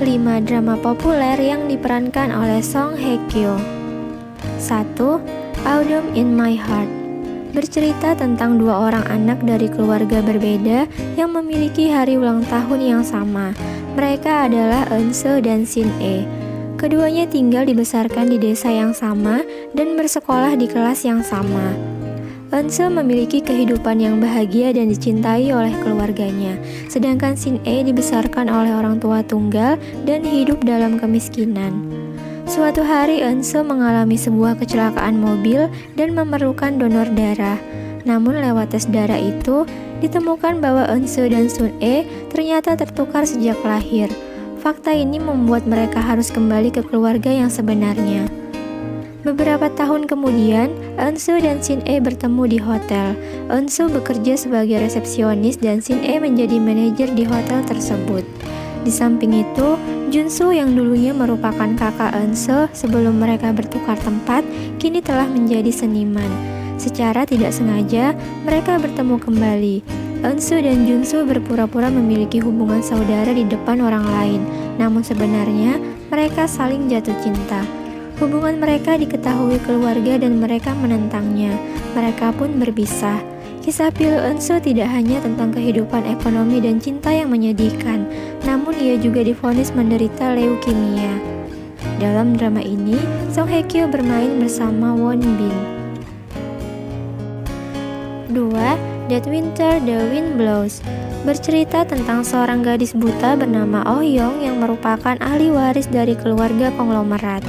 5 drama populer yang diperankan oleh Song Hye Kyo. 1. Autumn in My Heart. Bercerita tentang dua orang anak dari keluarga berbeda yang memiliki hari ulang tahun yang sama. Mereka adalah Eun-seo dan Shin-e. Keduanya tinggal dibesarkan di desa yang sama dan bersekolah di kelas yang sama. Eun-seo memiliki kehidupan yang bahagia dan dicintai oleh keluarganya, sedangkan Shin-e dibesarkan oleh orang tua tunggal dan hidup dalam kemiskinan. Suatu hari Eun-seo mengalami sebuah kecelakaan mobil dan memerlukan donor darah. Namun lewat tes darah itu, ditemukan bahwa Eun-seo dan Sun-e ternyata tertukar sejak lahir. Fakta ini membuat mereka harus kembali ke keluarga yang sebenarnya. Beberapa tahun kemudian, Eun-seo dan Shin-e bertemu di hotel. Eun-seo bekerja sebagai resepsionis dan Shin-e menjadi manajer di hotel tersebut. Di samping itu, Jun-soo yang dulunya merupakan kakak Eun-seo sebelum mereka bertukar tempat, kini telah menjadi seniman. Secara tidak sengaja, mereka bertemu kembali. Eun-soo dan Jun-soo berpura-pura memiliki hubungan saudara di depan orang lain, namun sebenarnya mereka saling jatuh cinta. Hubungan mereka diketahui keluarga dan mereka menentangnya. Mereka pun berpisah. Kisah pilu Eun-seo tidak hanya tentang kehidupan ekonomi dan cinta yang menyedihkan, namun ia juga divonis menderita leukemia. Dalam drama ini, Song Hye Kyo bermain bersama Won Bin. 2. That Winter the Wind Blows. Bercerita tentang seorang gadis buta bernama Oh Young yang merupakan ahli waris dari keluarga konglomerat.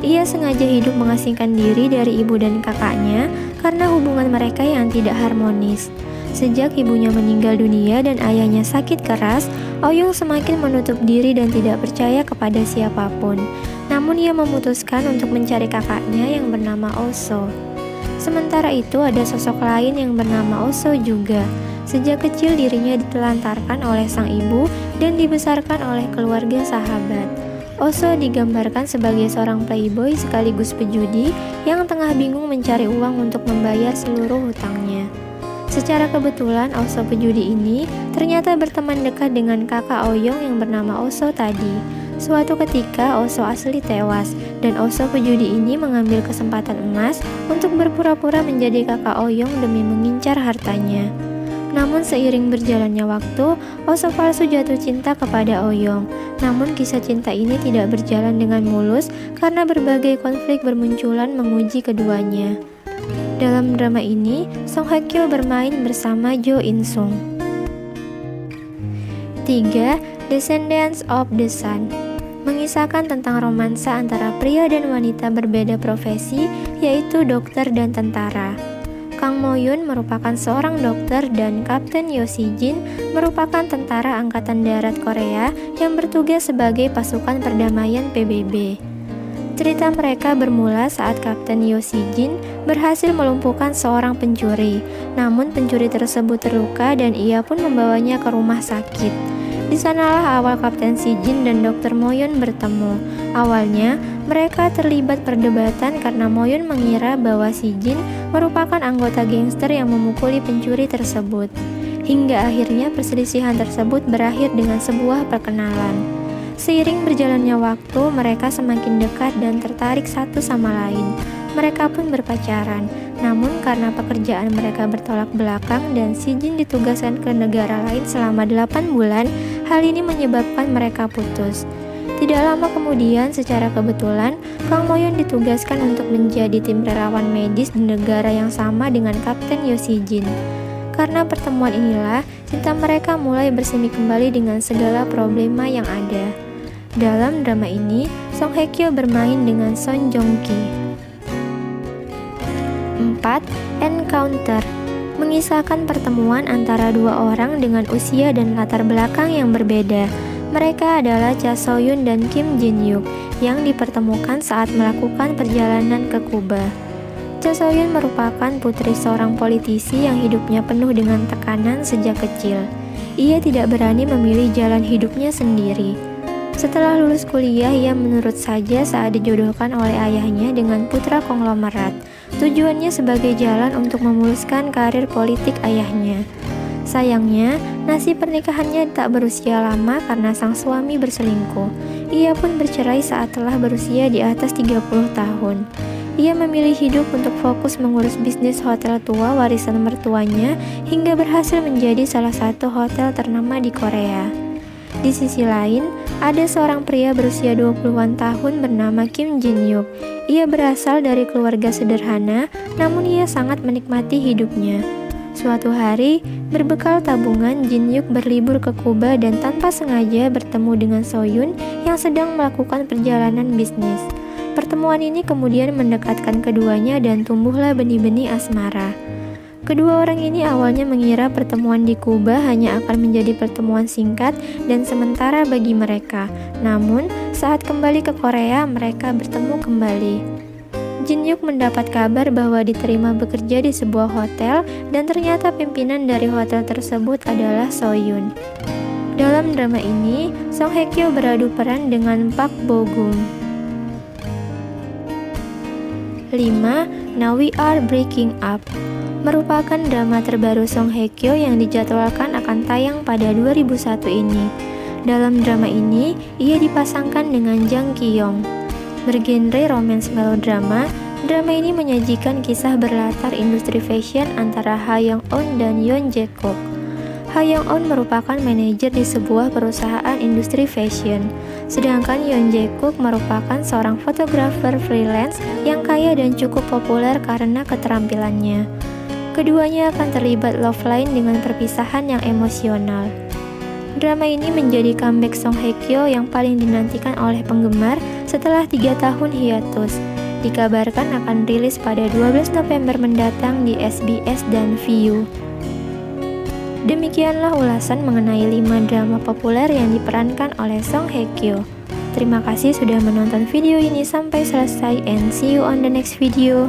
Ia sengaja hidup mengasingkan diri dari ibu dan kakaknya karena hubungan mereka yang tidak harmonis. Sejak ibunya meninggal dunia dan ayahnya sakit keras, Oh Young semakin menutup diri dan tidak percaya kepada siapapun. Namun ia memutuskan untuk mencari kakaknya yang bernama Oh So. Sementara itu ada sosok lain yang bernama Oh So juga. Sejak kecil dirinya ditelantarkan oleh sang ibu dan dibesarkan oleh keluarga sahabat. Oh So digambarkan sebagai seorang playboy sekaligus pejudi yang tengah bingung mencari uang untuk membayar seluruh hutangnya. Secara kebetulan Oh So pejudi ini ternyata berteman dekat dengan kakak Oh Young yang bernama Oh So tadi. Suatu ketika Oh So asli tewas dan Oh So pejudi ini mengambil kesempatan emas untuk berpura-pura menjadi kakak Oh Young demi mengincar hartanya. Namun seiring berjalannya waktu, Oh So palsu jatuh cinta kepada Oh Young. Namun kisah cinta ini tidak berjalan dengan mulus karena berbagai konflik bermunculan menguji keduanya. Dalam drama ini, Song Hye Kyo bermain bersama Jo In Sung. 3. Descendants of the Sun. Mengisahkan tentang romansa antara pria dan wanita berbeda profesi, yaitu dokter dan tentara. Kang Mo-yoon merupakan seorang dokter dan Kapten Yo Si-jin merupakan tentara Angkatan Darat Korea yang bertugas sebagai pasukan perdamaian PBB. Cerita mereka bermula saat Kapten Yo Si-jin berhasil melumpuhkan seorang pencuri. Namun pencuri tersebut terluka dan ia pun membawanya ke rumah sakit. Di sanalah awal Kapten Si-jin dan Dr. Mo-yoon bertemu. Awalnya, mereka terlibat perdebatan karena Mo-yoon mengira bahwa Si-jin merupakan anggota gangster yang memukuli pencuri tersebut. Hingga akhirnya perselisihan tersebut berakhir dengan sebuah perkenalan. Seiring berjalannya waktu, mereka semakin dekat dan tertarik satu sama lain. Mereka pun berpacaran, namun karena pekerjaan mereka bertolak belakang dan Si-jin ditugaskan ke negara lain selama 8 bulan, hal ini menyebabkan mereka putus. Tidak lama kemudian, secara kebetulan, Kang Mo-yoon ditugaskan untuk menjadi tim relawan medis di negara yang sama dengan Kapten Yo Si-jin. Karena pertemuan inilah, cinta mereka mulai bersemi kembali dengan segala problema yang ada. Dalam drama ini, Song Hye Kyo bermain dengan Son Joong Ki. 4. Encounter. Mengisahkan pertemuan antara dua orang dengan usia dan latar belakang yang berbeda. Mereka adalah Cha So-yoon dan Kim Jin-yook yang dipertemukan saat melakukan perjalanan ke Kuba. Cha So-yoon merupakan putri seorang politisi yang hidupnya penuh dengan tekanan sejak kecil. Ia tidak berani memilih jalan hidupnya sendiri. Setelah lulus kuliah, ia menurut saja saat dijodohkan oleh ayahnya dengan putra konglomerat. Tujuannya sebagai jalan untuk memuluskan karir politik ayahnya. Sayangnya, nasib pernikahannya tak berusia lama karena sang suami berselingkuh. Ia pun bercerai saat telah berusia di atas 30 tahun. Ia memilih hidup untuk fokus mengurus bisnis hotel tua warisan mertuanya hingga berhasil menjadi salah satu hotel ternama di Korea. Di sisi lain, ada seorang pria berusia 20-an tahun bernama Kim Jin Yuk. Ia berasal dari keluarga sederhana, namun ia sangat menikmati hidupnya. Suatu hari, berbekal tabungan, Jin Yuk berlibur ke Kuba dan tanpa sengaja bertemu dengan Soyun yang sedang melakukan perjalanan bisnis. Pertemuan ini kemudian mendekatkan keduanya dan tumbuhlah benih-benih asmara. Kedua orang ini awalnya mengira pertemuan di Kuba hanya akan menjadi pertemuan singkat dan sementara bagi mereka. Namun, saat kembali ke Korea, mereka bertemu kembali. Jin Yuk mendapat kabar bahwa diterima bekerja di sebuah hotel dan ternyata pimpinan dari hotel tersebut adalah Soyun. Dalam drama ini, Song Hye Kyo beradu peran dengan Park Bo Gum. 5. Now We Are Breaking Up merupakan drama terbaru Song Hye Kyo yang dijadwalkan akan tayang pada 2001 ini. Dalam drama ini, ia dipasangkan dengan Jang Ki Yong. Bergenre romance melodrama, drama ini menyajikan kisah berlatar industri fashion antara Ha Young Eun dan Yoon Jae Kook. Ha Young Eun merupakan manajer di sebuah perusahaan industri fashion, sedangkan Yoon Jae Kook merupakan seorang fotografer freelance yang kaya dan cukup populer karena keterampilannya. Keduanya akan terlibat love line dengan perpisahan yang emosional. Drama ini menjadi comeback Song Hye Kyo yang paling dinantikan oleh penggemar setelah 3 tahun hiatus. Dikabarkan akan rilis pada 12 November mendatang di SBS dan Viu. Demikianlah ulasan mengenai 5 drama populer yang diperankan oleh Song Hye Kyo. Terima kasih sudah menonton video ini sampai selesai and see you on the next video.